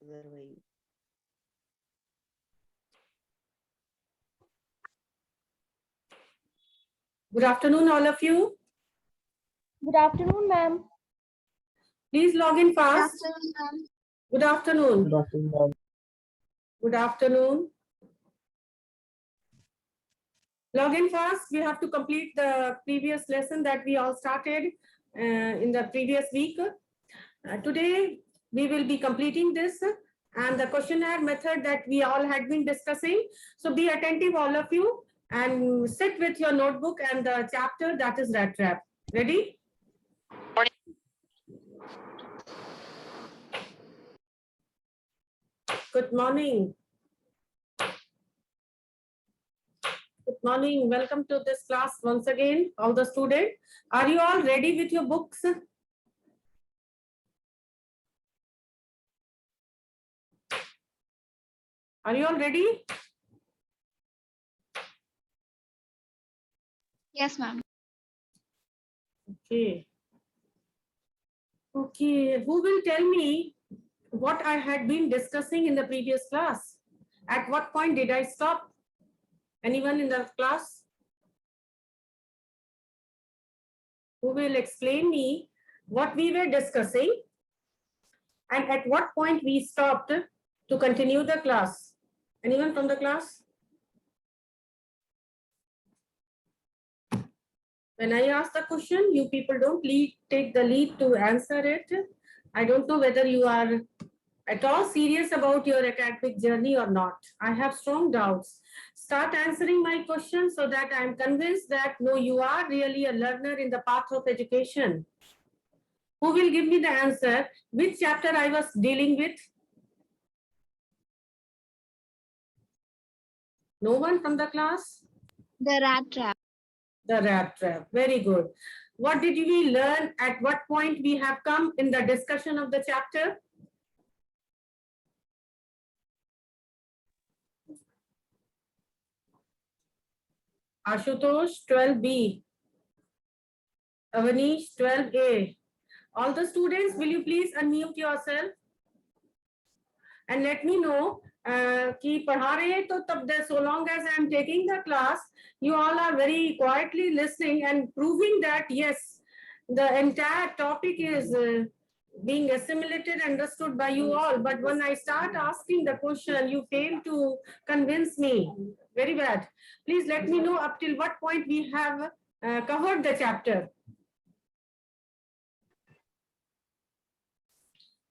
survive. Good afternoon, all of you. Good afternoon, ma'am. Please log in fast. Good afternoon, ma'am. Good afternoon. Good afternoon. Log in fast. We have to complete the previous lesson that we all started in the previous week. Today, we will be completing this and the questionnaire method that we all had been discussing. So be attentive, all of you, and sit with your notebook and the chapter that is rat trap. Ready? Good morning. Good morning. Welcome to this class once again, all the students. Are you all ready with your books? Are you all ready? Yes, ma'am. Okay. Okay. Who will tell me what I had been discussing in the previous class? At what point did I stop? Anyone in the class? Who will explain me what we were discussing and at what point we stopped to continue the class? Anyone from the class? When I ask the question, you people don't take the lead to answer it. I don't know whether you are at all serious about your academic journey or not. I have strong doubts. Start answering my question so that I am convinced that no, you are really a learner in the path of education. Who will give me the answer? Which chapter I was dealing with? No one from the class? The rat trap. The rat trap. Very good. What did we learn? At what point we have come in the discussion of the chapter? Ashutosh, 12B. Avanish, 12A. All the students, will you please unmute yourself and let me know कि पढ़ा रहे हैं तो तब so long as I am taking the class, you all are very quietly listening and proving that yes, the entire topic is being assimilated, understood by you all. But when I start asking the question, you fail to convince me. Very bad. Please let me know up till what point we have covered the chapter.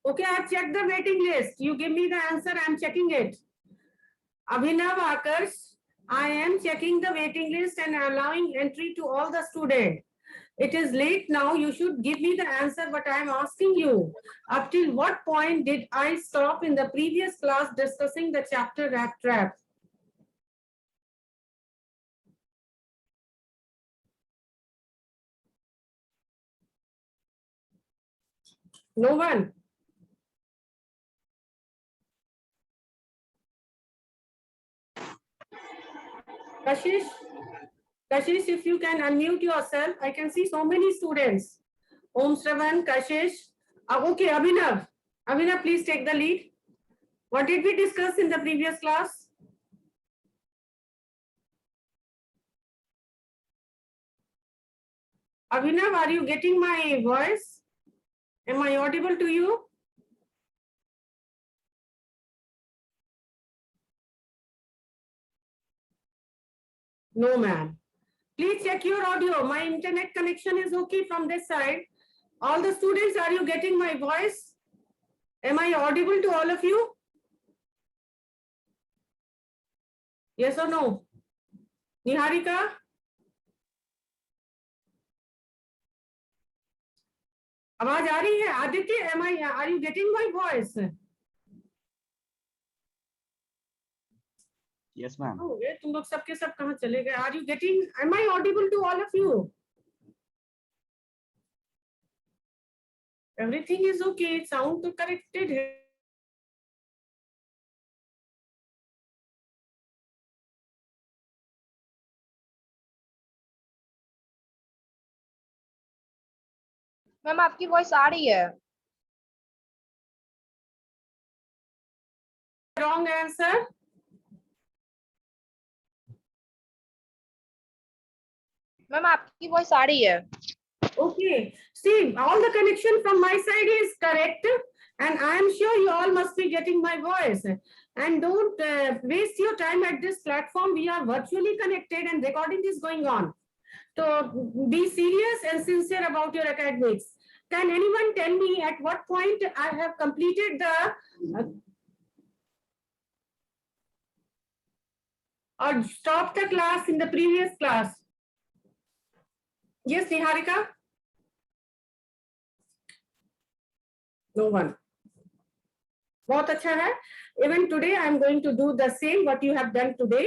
Okay, I've checked the waiting list. You give me the answer, I'm checking it. Abhinav Akarsh, I am checking the waiting list and allowing entry to all the students. It is late now, you should give me the answer, but I am asking you, up till what point did I stop in the previous class discussing the chapter rat trap? No one? Kashish, if you can unmute yourself, I can see so many students. Om Shravan, Kashish. Okay, Abhinav. Abhinav, please take the lead. What did we discuss in the previous class? Abhinav, are you getting my voice? Am I audible to you? No, ma'am. Please check your audio. My internet connection is okay from this side. All the students, are you getting my voice? Am I audible to all of you? Yes or no? Niharika? आवाज आ रही है? Aditya, are you getting my voice? Yes, ma'am. Oh, तुम लोग सबके सब कहाँ चले गए? Are you getting? Am I audible to all of you? Everything is okay. Sound to corrected है. मैम आपकी वॉइस आ रही है. wrong answer? मैम आपकी वॉइस आ रही है. Okay. See, all the connection from my side is correct, and I am sure you all must be getting my voice. And don't waste your time at this platform. We are virtually connected, and recording is going on. So be serious and sincere about your academics. Can anyone tell me at what point I have completed the or stopped the class in the previous class? Yes, Niharika? No one. बहुत अच्छा है. Even today I am going to do the same what you have done today.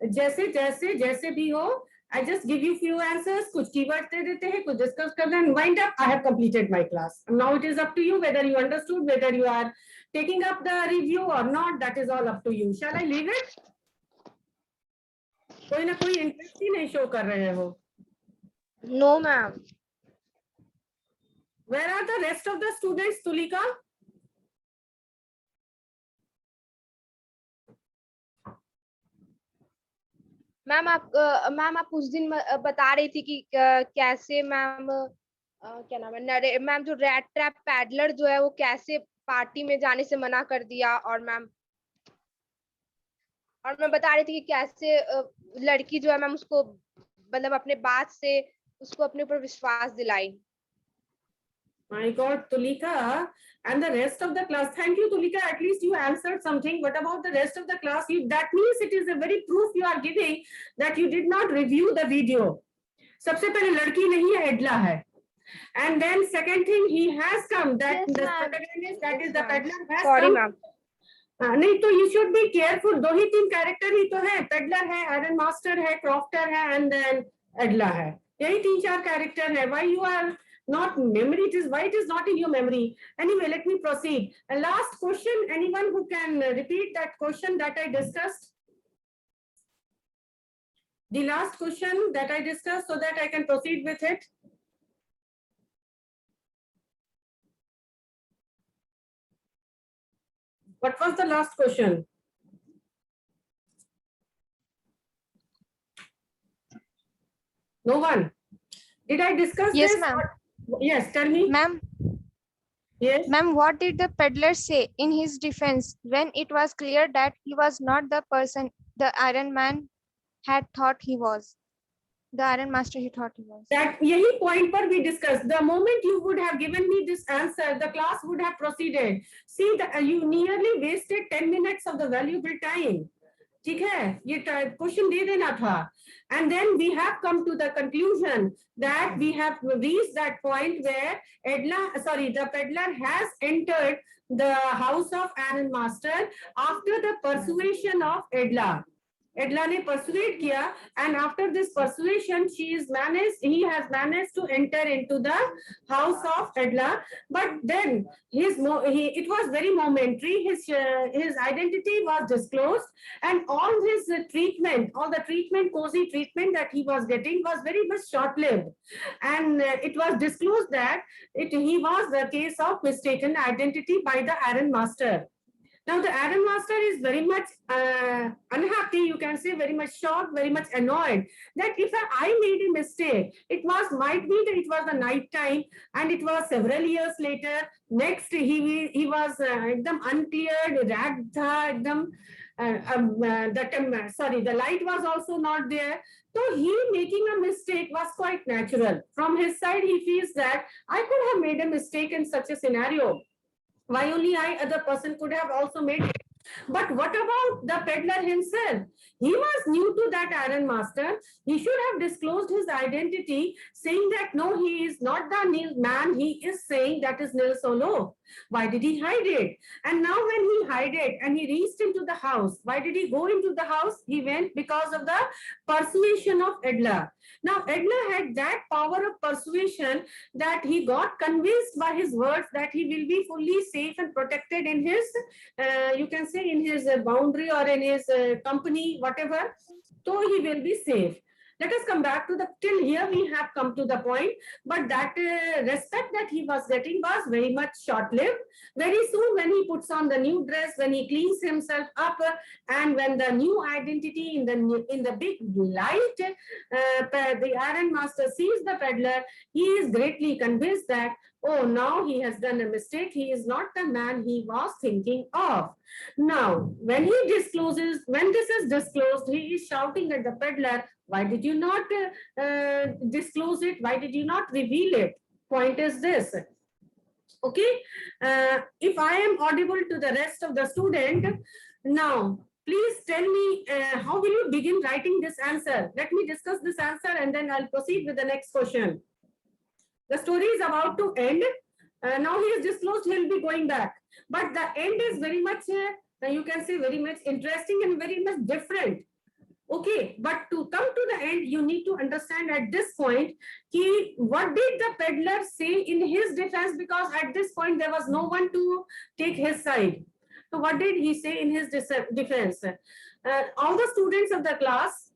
जैसे जैसे जैसे भी हो, I just give you few answers. कुछ keywords दे देते हैं, कुछ discuss करना है. Wind up. I have completed my class. Now it is up to you whether you understood, whether you are taking up the review or not. That is all up to you. Shall I leave it? कोई ना कोई interest ही नहीं show कर रहे हो. No ma'am. Where are the rest of the students, Tulika? Ma'am आप उस दिन बता रही थी कि कैसे मैम क्या नाम है मैम जो रैट ट्रैप पैडलर जो है वो कैसे पार्टी में जाने से मना कर दिया और मैं बता रही थी कि कैसे लड़की जो है मैम उसको मतलब अपने बात से उसको अपने ऊपर विश्वास दिलाई. My God, Tulika, and the rest of the class. Thank you, Tulika. At least you answered something. What about the rest of the class? That means it is a very proof you are giving that you did not review the video. सबसे पहले लड़की नहीं है, एडला है. And then second thing, he has come. That Yes, the ma'am. protagonist, that is the peddler, has Sorry come. ma'am. नहीं तो you should be careful. दो ही तीन कैरेक्टर ही तो है. पेडलर है, आयरन मास्टर है, क्रॉफ्टर है, and then एडला है. यही तीन चार कैरेक्टर है. Why you are not memory? It is why it is not in your memory. Anyway, let me proceed. A last question. Anyone who can repeat that question that I discussed? The last question that I discussed, so that I can proceed with it. What was the last question? No one. Did I discuss Yes, this? ma'am. Yes, tell me. Ma'am, Yes. ma'am, what did the peddler say in his defense when it was clear that he was not the person the Iron Man had thought he was? The Iron Master he thought he was. That यही point पर we discussed. The moment you would have given me this answer, the class would have proceeded. See, you nearly wasted 10 minutes of the valuable time. ठीक है, ये question दे देना था. And then we have come to the conclusion that we have reached that point where the peddler has entered the house of Iron Master after the persuasion of Edla. Edla ने persuade किया, and after this persuasion, he has managed to enter into the house of Edla. But then it was very momentary. His identity was disclosed, and all the treatment, cozy treatment that he was getting was very much short-lived. And it was disclosed that he was the case of mistaken identity by the Iron Master. Now the Iron Master is very much unhappy, you can say very much shocked, very much annoyed that if I made a mistake, might be that it was the night time and it was several years later. Next he was एकदम uncleared, ragged था एकदम. The light was also not there. So he making a mistake was quite natural. From his side, he feels that I could have made a mistake in such a scenario. Why only I, other person could have also made it. But what about the peddler himself? He was new to that Iron Master. He should have disclosed his identity, saying that no, he is not the man. He is saying that is Nil Solo. Why did he hide it? And now when he hid it and he reached into the house, why did he go into the house? He went because of the persuasion of Edla. Now Edla had that power of persuasion that he got convinced by his words that he will be fully safe and protected in his, you can say in his boundary or in his company, whatever. So he will be safe. Let us come back to the, till here we have come to the point, but that respect that he was getting was very much short-lived. Very soon when he puts on the new dress, when he cleans himself up, and when the new identity in the big light, the iron master sees the peddler, he is greatly convinced that, oh, now he has done a mistake. He is not the man he was thinking of. Now, when he discloses, when this is disclosed, he is shouting at the peddler, why did you not disclose it? Why did you not reveal it? Point is this. Okay, if I am audible to the rest of the student, now please tell me how will you begin writing this answer? Let me discuss this answer and then I'll proceed with the next question. The story is about to end. Now he is disclosed, he will be going back. But the end is very much, you can say very much interesting and very much different. Okay, but to come to the end, you need to understand at this point, what did the peddler say in his defense? Because at this point, there was no one to take his side. So what did he say in his defense? All the students of the class,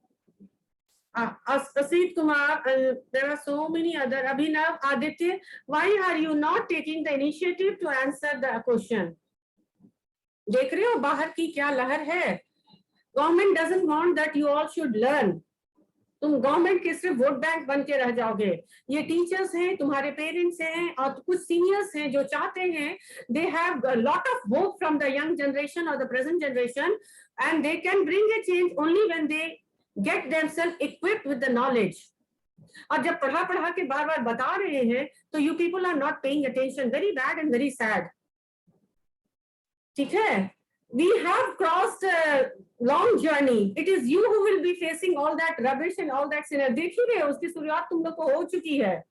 Asit Kumar, there are so many other, Abhinav, Aditya, why are you not taking the initiative to answer the question? देख रहे हो बाहर की क्या लहर है? Government doesn't want that you all should learn. तुम government के सिर्फ वोट बैंक बन के रह जाओगे. ये टीचर्स हैं, तुम्हारे पेरेंट्स हैं और कुछ सीनियर्स हैं जो चाहते हैं, they have a lot of hope from the young generation or the present generation, and they can bring a change only when they get themselves equipped with the knowledge. और जब पढ़ा पढ़ा के बार बार बता रहे हैं तो you people are not paying attention. Very bad and very sad. ठीक है? We have crossed a long journey. It is you who will be facing all that rubbish and all that sin. देख ही रहे हो, उसकी शुरुआत तुम लोग को हो चुकी है.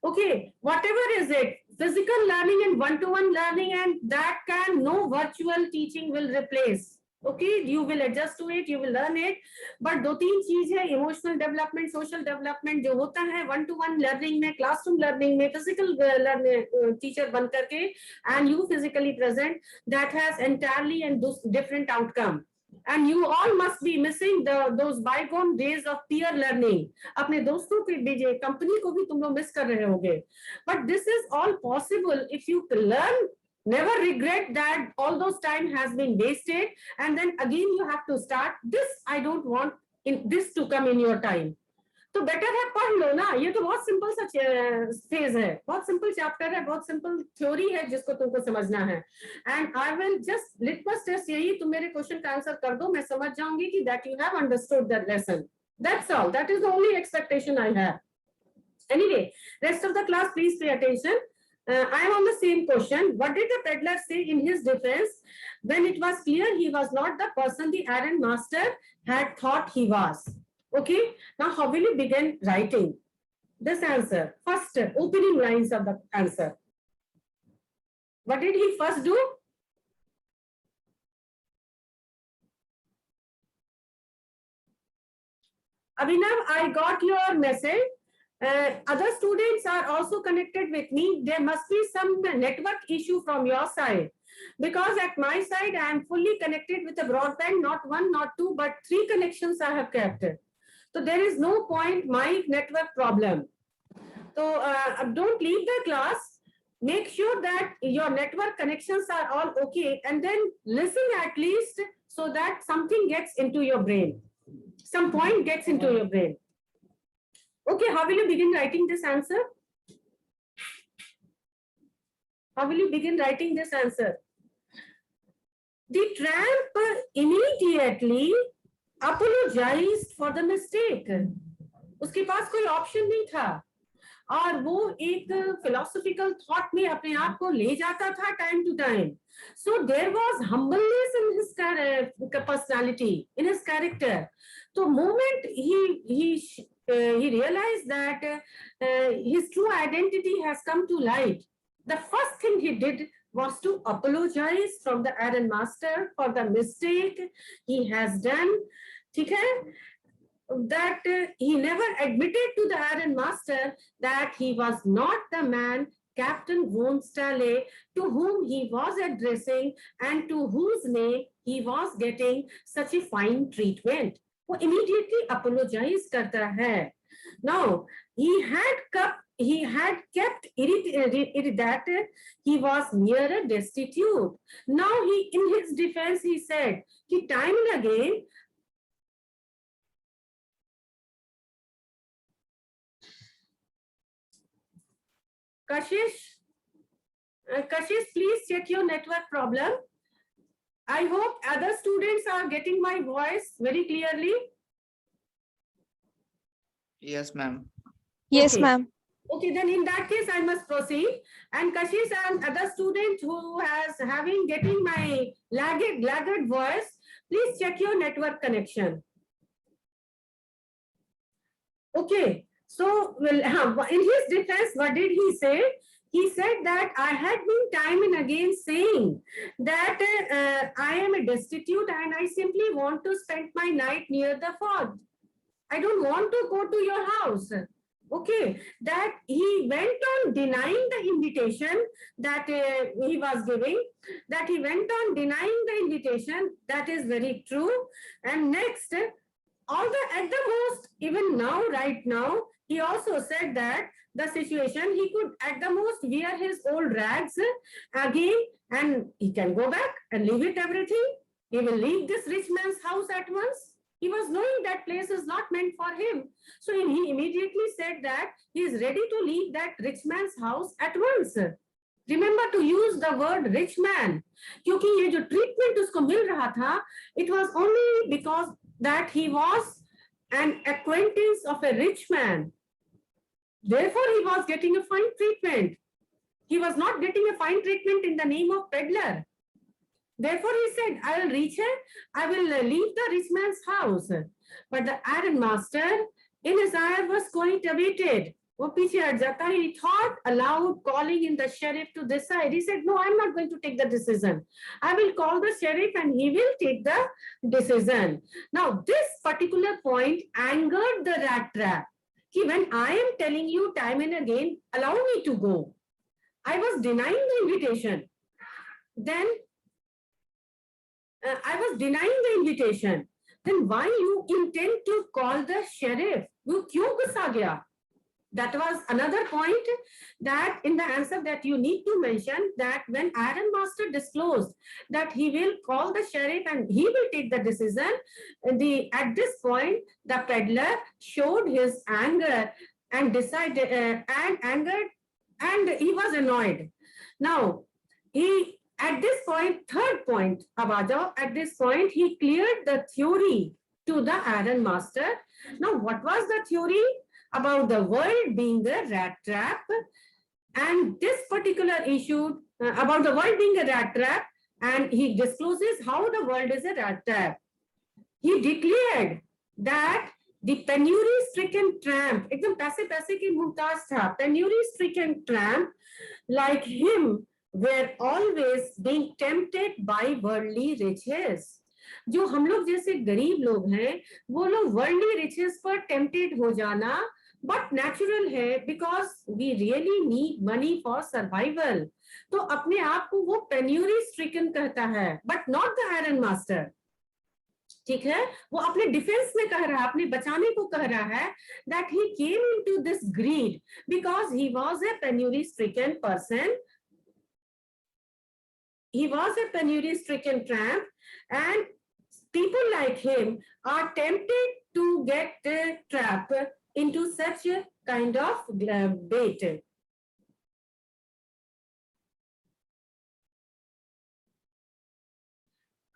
Okay, whatever is it, physical learning and one-to-one learning, and that can no virtual teaching will replace. Okay, you will adjust to it, you will learn it. But दो तीन चीज है, emotional development, social development जो होता है one-to-one learning में, classroom learning में, physical learning teacher बन करके, and you physically present, that has entirely and different outcome. And you all must be missing those bygone days of peer learning. अपने दोस्तों के बीच कंपनी को भी तुम लोग मिस कर रहे होगे. But this is all possible if you learn. Never regret that all those time has been wasted, and then again you have to start. This I don't want this to come in your time. तो better है पढ़ लो ना. ये तो बहुत simple सा phase है, बहुत सिंपल चैप्टर है, बहुत सिंपल थ्योरी है जिसको तुमको समझना है. And I will just litmus test यही, तुम मेरे क्वेश्चन का आंसर कर दो, मैं समझ जाऊंगी कि that you have understood that lesson. That's all. That is the only expectation I have. Anyway, rest of the class please pay attention. I am on the same question. What did the peddler say in his defense when it was clear he was not the person the iron master had thought he was? Okay, now how will you begin writing this answer? First, opening lines of the answer. What did he first do? Abhinav, I got your message. Other students are also connected with me. There must be some network issue from your side, because at my side I am fully connected with a broadband, not one, not two, but 3 connections I have kept. So there is no point my network problem. So don't leave the class. Make sure that your network connections are all okay, and then listen at least so that something gets into your brain. Some point gets into your brain. Okay, how will you begin writing this answer? How will you begin writing this answer? The tramp immediately apologized for the mistake. उसके पास कोई option नहीं था और वो एक philosophical thought में अपने आप को ले जाता था time to time. So there was humbleness in his personality, in his character. So moment he realized that his true identity has come to light, the first thing he did was to apologize from the iron master for the mistake he has done. ठीक है? That he never admitted to the iron master that he was not the man, Captain von Stahler, to whom he was addressing and to whose name he was getting such a fine treatment. वो immediately apologize करता है. Now he had kept that he was near destitute. Now he, in his defense, he said कि time and again Kashish, please check your network problem. I hope other students are getting my voice very clearly. Yes, ma'am. Yes, Okay. ma'am. Okay, then in that case, I must proceed. And Kashish and other student who has getting my lagged voice, please check your network connection. Okay. So, well, in his defense, what did he say? He said that I had been time and again saying that I am a destitute and I simply want to spend my night near the forge. I don't want to go to your house. Okay, that he went on denying the invitation that he was giving, that he went on denying the invitation. That is very true. And next, at the most, even now, right now, he also said that the situation, he could at the most wear his old rags again and he can go back and leave it everything. He will leave this rich man's house at once. He was knowing that place is not meant for him. So he immediately said that he is ready to leave that rich man's house at once. Remember to use the word rich man. क्योंकि ये जो treatment उसको मिल रहा था, it was only because that he was an acquaintance of a rich man. Therefore, he was getting a fine treatment. He was not getting a fine treatment in the name of peddler. Therefore, he said, I will reach it. I will leave the rich man's house. But the iron master, in his eye, was quite abated. वो पीछे हट जाता है. He thought aloud, calling in the sheriff to decide. He said, no, I'm not going to take the decision. I will call the sheriff and he will take the decision. Now, this particular point angered the rat trap. कि when I am telling you time and again, allow me to go. I was denying the invitation. Then I was denying the invitation. Then why you intend to call the sheriff? You क्यों गुस्सा गया? That was another point that in the answer that you need to mention that when Iron Master disclosed that he will call the sheriff and he will take the decision, at this point the peddler showed his anger and decided and he was annoyed. Now he at this point, third point, at this point he cleared the theory to the Iron Master. Now what was the theory? About the world being a rat trap, and this particular issue about the world being a rat trap, and he discloses how the world is a rat trap. He declared that the penury-stricken tramp, एकदम पैसे की मुहताज था, penury-stricken tramp like him were always being tempted by worldly riches. जो हम लोग जैसे गरीब लोग हैं, वो लोग worldly riches पर tempted हो जाना but natural है because we really need money for survival. तो अपने आप को वो penury stricken कहता है but not the Iron Master. ठीक है, वो अपने डिफेंस में कह रहा है, अपने बचाने को कह रहा है that he came into this greed because he was a penury stricken person. He was a penury stricken tramp and people like him are tempted to get trapped into such a kind of bait.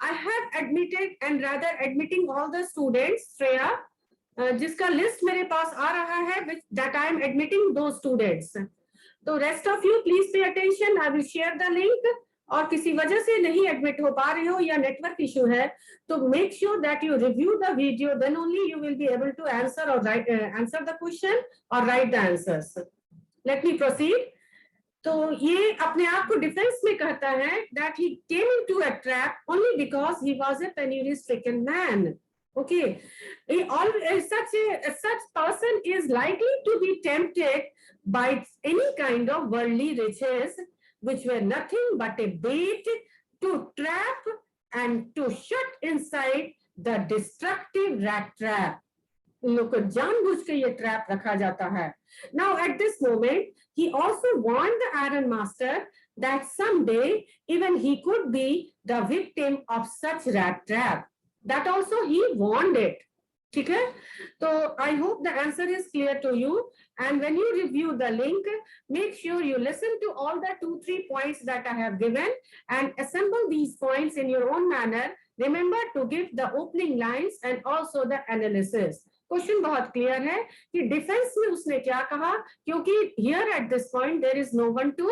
I have admitted and rather admitting all the students, Shreya, जिसका list मेरे पास आ रहा है, that I am admitting those students. So rest of you, please pay attention. I will share the link. और किसी वजह से नहीं admit हो पा रहे हो या नेटवर्क इशू है तो make sure that you review the video then only you will be able to answer और राइट आंसर द क्वेश्चन और write the answers. Let me proceed. तो ये अपने आप को डिफेंस में कहता है that he came into a trap only because he was a penury stricken man. Okay, such person is likely to be tempted by any kind of worldly riches which were nothing but a bait to trap and to shut inside the destructive rat trap, उन लोग को जानबूझ के ये trap रखा जाता है. Now at this moment he also warned the iron master that someday even he could be the victim of such rat trap. That also he warned it. ठीक है, तो I hope the answer is clear to you, and when you review the link, make sure you listen to all the 2-3 points that I have given and assemble these points in your own manner. Remember to give the opening lines and also the analysis. Question बहुत clear है कि defence में उसने क्या कहा, क्योंकि here at this point there is no one to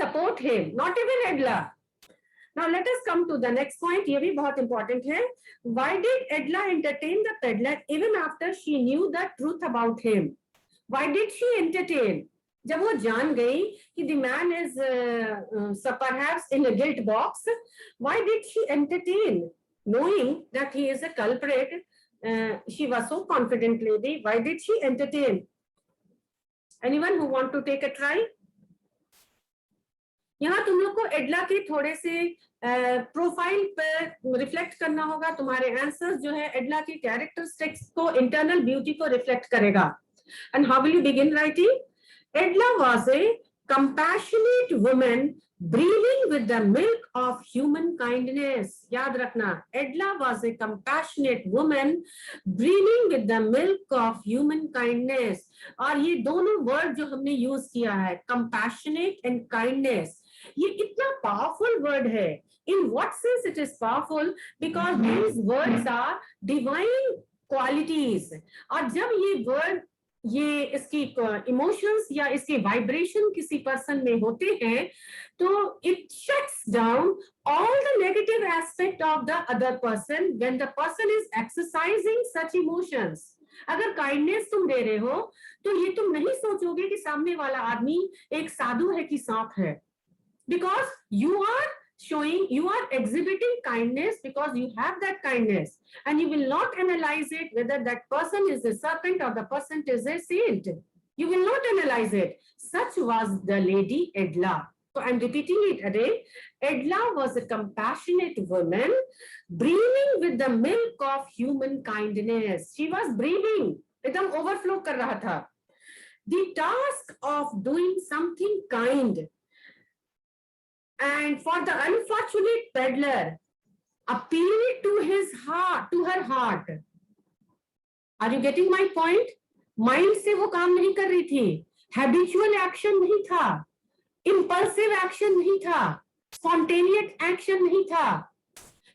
support him, not even Edla. Now let us come to the next point, ये भी बहुत इंपॉर्टेंट है. Why did Edla entertain the peddler even after she knew the truth about him? Why did she entertain? जब वो जान गई कि the man is perhaps in a guilt box, why did she entertain knowing that he is a culprit? She was so confident lady. Why did she entertain? Anyone who want to take a try? यहाँ तुम लोग को एडला के थोड़े से profile पर reflect करना होगा. तुम्हारे आंसर्स जो है एडला की कैरेक्टरिस्टिक्स को, इंटरनल ब्यूटी को रिफ्लेक्ट करेगा. And how will you begin writing? Edla was a compassionate woman breathing with the milk of human kindness. याद रखना, Edla was a compassionate woman breathing with the milk of human kindness. और ये दोनों word जो हमने use किया है, compassionate and kindness, ये कितना पावरफुल वर्ड है. In what sense it is powerful? Because these words are divine qualities. और जब ये वर्ड, ये इसकी इमोशंस या इसके वाइब्रेशन किसी पर्सन में होते हैं, तो it shuts down all the negative aspect of the other person when the person is exercising such emotions. अगर काइंडनेस तुम दे रहे हो तो ये तुम नहीं सोचोगे कि सामने वाला आदमी एक साधु है कि सांप है, because you are showing, you are exhibiting kindness because you have that kindness, and you will not analyze it whether that person is a serpent or the person is a saint. You will not analyze it. Such was the lady Edla. So I'm repeating it again. Edla was a compassionate woman breathing with the milk of human kindness. She was breathing, एकदम overflow कर रहा था. The task of doing something kind and for the unfortunate peddler appealed to his heart, to her heart. Are you getting my point? Mind से वो काम नहीं कर रही थी, habitual action नहीं था, impulsive action नहीं था, spontaneous action नहीं था,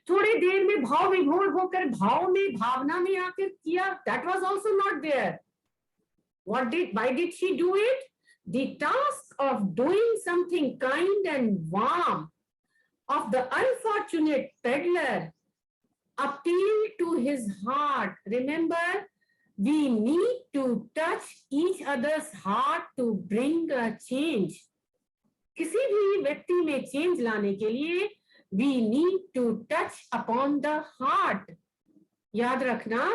थोड़ी देर में भाव विभोर होकर भाव में, भावना में आकर किया, that was also not there. Why did she do it? The task of doing something kind and warm of the unfortunate peddler appealed to his heart. Remember, we need to touch each other's heart to bring a change. किसी भी व्यक्ति में change लाने के लिए we need to touch upon the heart. याद रखना,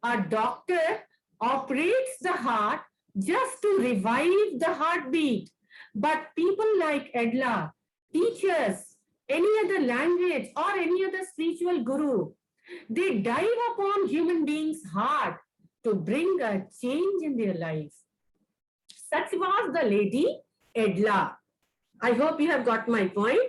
a doctor operates the heart just to revive the heartbeat. But people like Edla, teachers, any other language or any other spiritual guru, they dive upon human beings' heart to bring a change in their life. Such was the lady Edla. I hope you have got my point.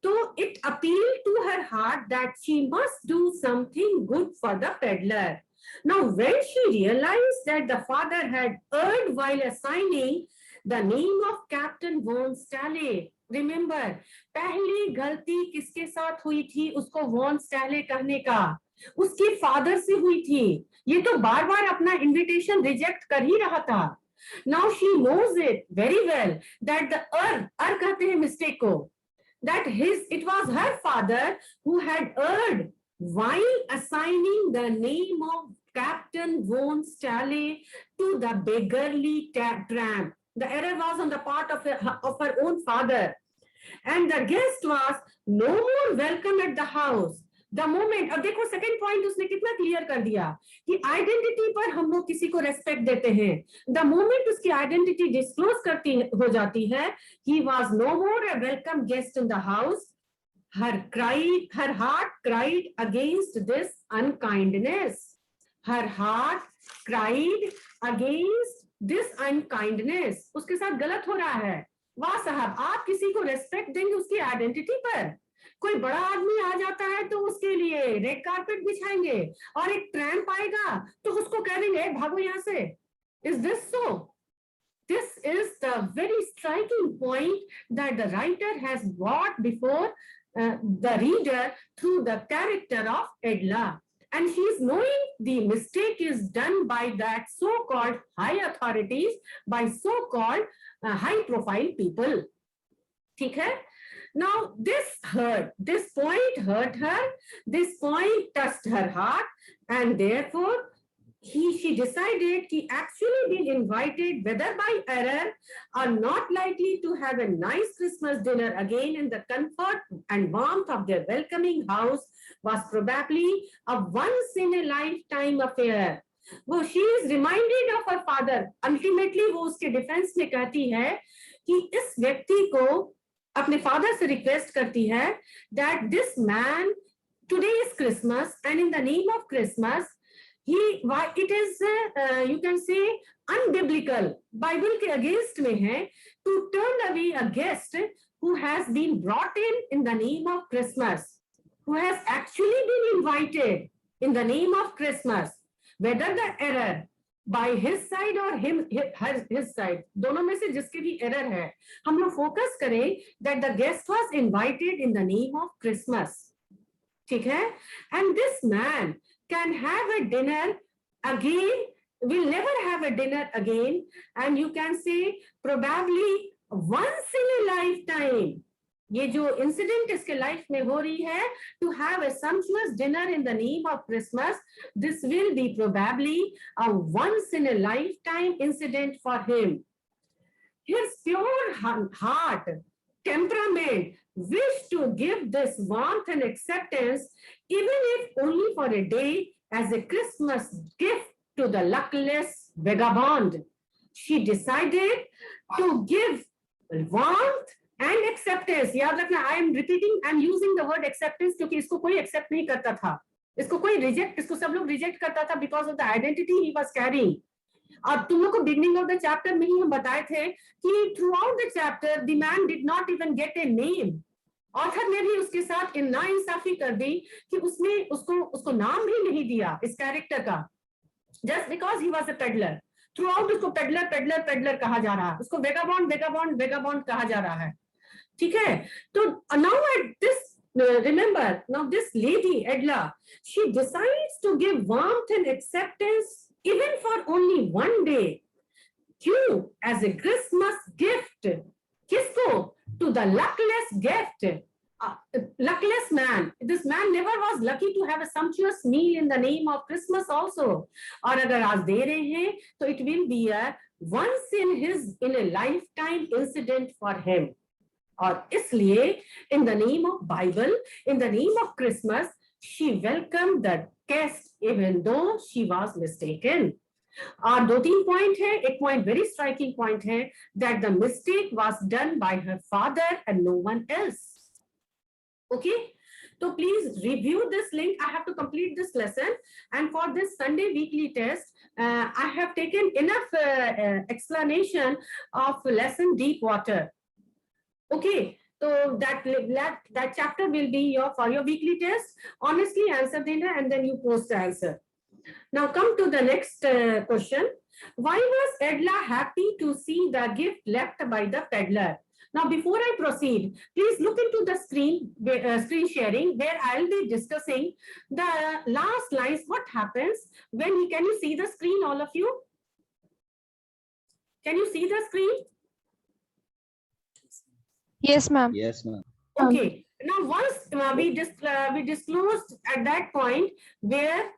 So it appealed to her heart that she must do something good for the peddler. Now, when she realized that the father had erred while assigning the name of Captain Von Stahler, remember, पहली गलती किसके साथ हुई थी उसको von स्टैले कहने का? उसके फादर से हुई थी. ये तो बार बार अपना इन्विटेशन रिजेक्ट कर ही रहा था. Now she knows it very well that the कहते हैं मिस्टेक को, that it was her father who had erred while assigning the name of Captain Von Stahler to the beggarly tramp. The error was on the part of her own father, and the guest was no more welcome at the house. The moment, अब देखो second point उसने कितना clear कर दिया कि identity पर हम लोग किसी को रेस्पेक्ट देते हैं. द मोमेंट उसकी आइडेंटिटी डिस्क्लोज करती हो जाती है, he was no more a welcome guest in the house. her heart cried against this unkindness. Her heart cried against this unkindness. उसके साथ गलत हो रहा है। वाह साहब, आप किसी को रेस्पेक्ट देंगे उसकी आइडेंटिटी पर? कोई बड़ा आदमी आ जाता है तो उसके लिए रेड कारपेट बिछाएंगे, और एक ट्रैम्प आएगा तो उसको कह देंगे भागो यहाँ से। Is this so? This is the very striking point that the writer has brought before the reader through the character of Edla. And she is knowing the mistake is done by that so-called high authorities, by so-called high-profile people. ठीक है? Now this point hurt her, this point touched her heart, and therefore she decided he actually been invited, whether by error, are not likely to have a nice Christmas dinner again in the comfort and warmth of their welcoming house, was probably a once in a lifetime affair. वो she is reminded of her father. Ultimately वो उसके defence में कहती है कि इस व्यक्ति को अपने फादर से रिक्वेस्ट करती है that this man, today is Christmas, and in the name of Christmas it is you can say unbiblical, Bible के against में है, to turn away a guest who has been brought in the name of Christmas, who has actually been invited in the name of Christmas, whether the error by his side or his side, दोनों में से जिसके भी error है, हम लोग focus करें that the guest was invited in the name of Christmas. ठीक है? And this man can have a dinner again, will never have a dinner again, and you can say probably once in a lifetime. ये जो incident इसके life में हो रही है, to have a sumptuous dinner in the name of Christmas, this will be probably a once in a lifetime incident for him. His pure heart, temperament, wish to give this warmth and acceptance, even if only for a day, as a Christmas gift to the luckless vagabond. She decided to give warmth and acceptance. याद रखना, I am repeating, I am using the word acceptance क्योंकि इसको कोई accept नहीं करता था, इसको कोई reject, इसको सब लोग reject करता था because of the identity he was carrying. और तुम लोग को beginning of the chapter में ही हम बताए थे कि throughout the chapter the man did not even get a name. Author ने भी उसके साथ नाइंसाफी कर दी कि उसने उसको नाम भी नहीं दिया इस कैरेक्टर का, just because he was a peddler. Throughout उसको peddler कहा जा रहा है, उसको vagabond कहा जा रहा है. ठीक है? तो now at this, remember, now this lady Edla, she decides to give warmth and acceptance even for only one day, क्यों? As a Christmas gift. किसको? To the luckless gift, luckless man. This man never was lucky to have a sumptuous meal in the name of Christmas also. और अगर आज दे रहे हैं तो it will be a once in a lifetime incident for him. और इसलिए in the name of Bible, in the name of Christmas, she welcomed the guest even though she was mistaken. और 2-3 point है, एक point very striking point है that the mistake was done by her father and no one else. Okay, so please review this link. I have to complete this lesson, and for this Sunday weekly test I have taken enough explanation of lesson Deep Water. Okay, so that chapter will be for your weekly test. Honestly answer देना and then you post the answer. Now come to the next question. Why was Edla happy to see the gift left by the peddler? Now before I proceed, please look into the screen sharing where I'll be discussing the last lines. What happens when can you see the screen, all of you? Can you see the screen? Yes, ma'am. Yes, ma'am. Okay. Now once we disclosed at that point where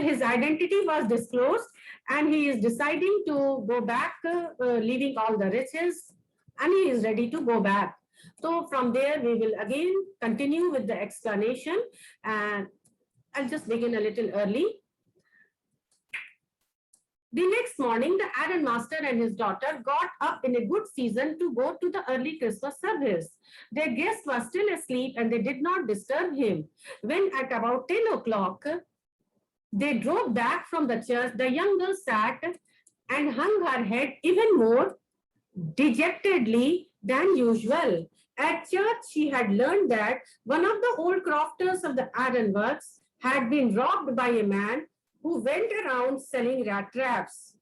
his identity was disclosed and he is deciding to go back, leaving all the riches, and he is ready to go back. So from there we will again continue with the explanation, and I'll just begin a little early. The next morning, the errand master and his daughter got up in a good season to go to the early Christmas service. Their guest was still asleep and they did not disturb him. When at about 10 o'clock, they drove back from the church, the young girl sat and hung her head even more dejectedly than usual. At church, she had learned that one of the old crofters of the ironworks had been robbed by a man who went around selling rat traps.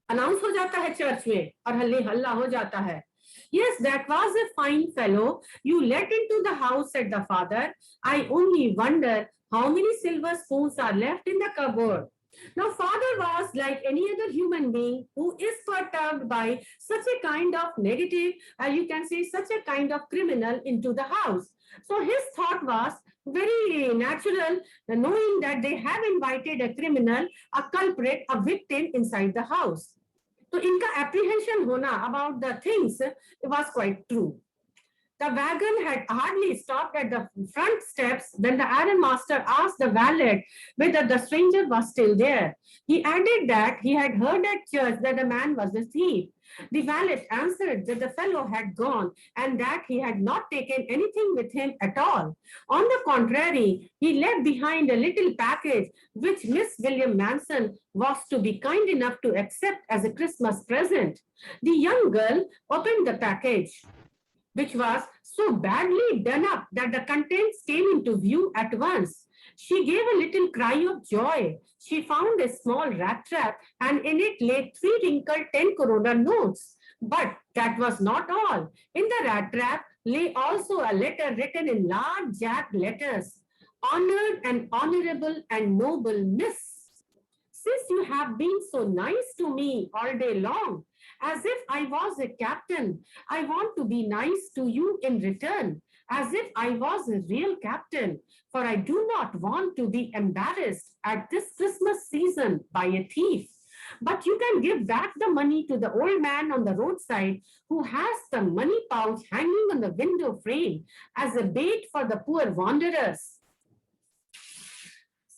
Announce हो जाता है church में और हल्ले हल्ला हो जाता है. Yes, that was a fine fellow you let into the house, said the father. I only wonder how many silver spoons are left in the cupboard. Now, father was like any other human being who is perturbed by such a kind of negative, you can say such a kind of criminal into the house. So his thought was very natural, knowing that they have invited a criminal, a culprit, a victim inside the house. So inka apprehension hona about the things was quite true. The wagon had hardly stopped at the front steps when the iron master asked the valet whether the stranger was still there. He added that he had heard at church that the man was a thief. The valet answered that the fellow had gone and that he had not taken anything with him at all. On the contrary, he left behind a little package which Miss William Manson was to be kind enough to accept as a Christmas present. The young girl opened the package, which was so badly done up that the contents came into view at once. She gave a little cry of joy. She found a small rat trap and in it lay 3 wrinkled 10 notes. But that was not all. In the rat trap lay also a letter written in large jagged letters. Honored and honorable and noble Miss, since you have been so nice to me all day long, as if I was a captain, I want to be nice to you in return, as if I was a real captain, for I do not want to be embarrassed at this Christmas season by a thief. But you can give back the money to the old man on the roadside who has the money pouch hanging on the window frame as a bait for the poor wanderers.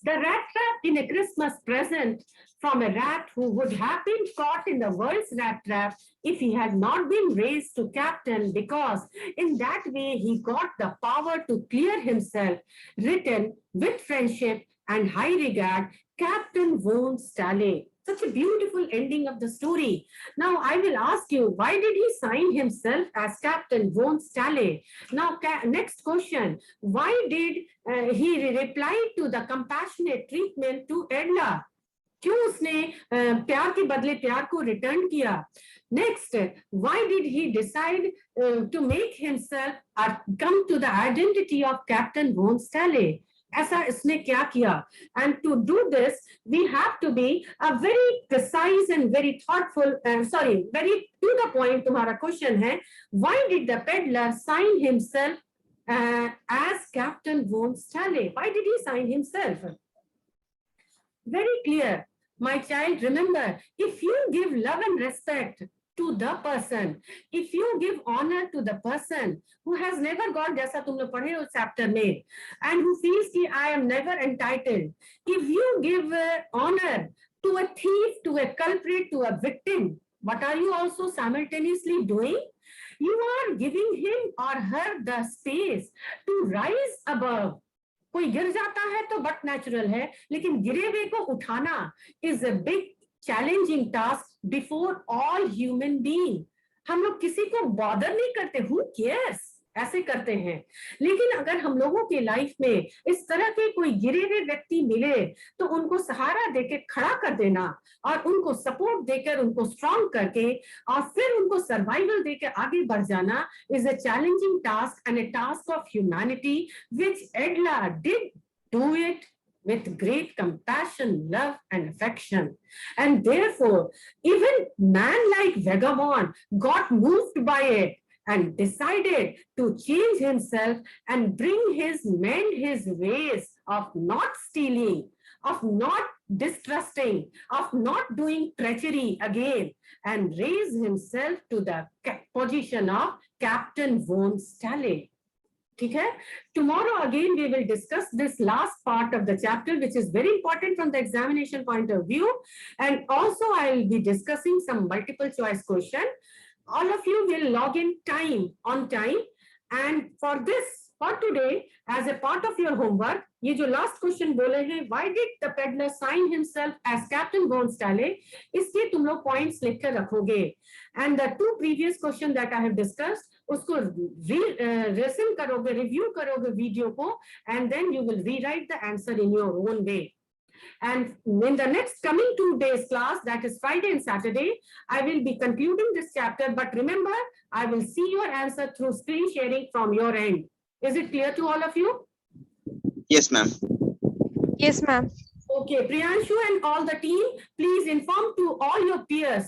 The rat trap in a Christmas present from a rat who would have been caught in the world's rat trap if he had not been raised to captain, because in that way he got the power to clear himself, written with friendship and high regard, Captain Von Stale. Such a beautiful ending of the story. Now I will ask you, why did he sign himself as Captain Von Stale? Now next question, why did he reply to the compassionate treatment to Edla? क्यों उसने प्यार के बदले प्यार को return किया? Next, why did he decide to make himself or come to the identity of Captain Von Stale? ऐसा इसने क्या किया? And to do this, we have to be a very precise and very thoughtful, very to the point. तुम्हारा question है, why did the peddler sign himself as Captain Von Stale? Why did he sign himself? Very clear, my child. Remember, if you give love and respect to the person, if you give honor to the person who has never got, जैसा तुम लोग पढ़े उस chapter में, and who feels कि I am never entitled, if you give honor to a thief, to a culprit, to a victim, what are you also simultaneously doing? You are giving him or her the space to rise above. कोई गिर जाता है तो but natural है, लेकिन गिरे हुए को उठाना is a big challenging task before all human being. हम लोग किसी को बॉदर नहीं करते, who cares, ऐसे करते हैं. लेकिन अगर हम लोगों के लाइफ में इस तरह के कोई गिरे हुए व्यक्ति मिले तो उनको सहारा देके खड़ा कर देना और उनको सपोर्ट देकर उनको स्ट्रॉन्ग करके और फिर उनको सर्वाइवल देकर आगे बढ़ जाना is a challenging task and a task of humanity, which Edla did do it with great compassion, love, and affection. And therefore, even man like Vagabond got moved by it and decided to change himself and mend his ways of not stealing, of not distrusting, of not doing treachery again, and raise himself to the position of Captain Von Stale. ठीक है? Tomorrow again we will discuss this last part of the chapter, which is very important from the examination point of view, and also I will be discussing some multiple choice question. All of you will log in on time, and for today, as a part of your homework, ये जो last question बोले हैं, why did the peddler sign himself as Captain Bonestale? इसके तुम लोग points लिख कर रखोगे, and the 2 previous question that I have discussed, उसको listen करोगे, review करोगे video को, and then you will rewrite the answer in your own way. And in the next coming 2 days class, that is Friday and Saturday, I will be concluding this chapter. But remember, I will see your answer through screen sharing from your end. Is it clear to all of you? Yes, ma'am. Yes, ma'am. Okay, Priyanshu and all the team, please inform to all your peers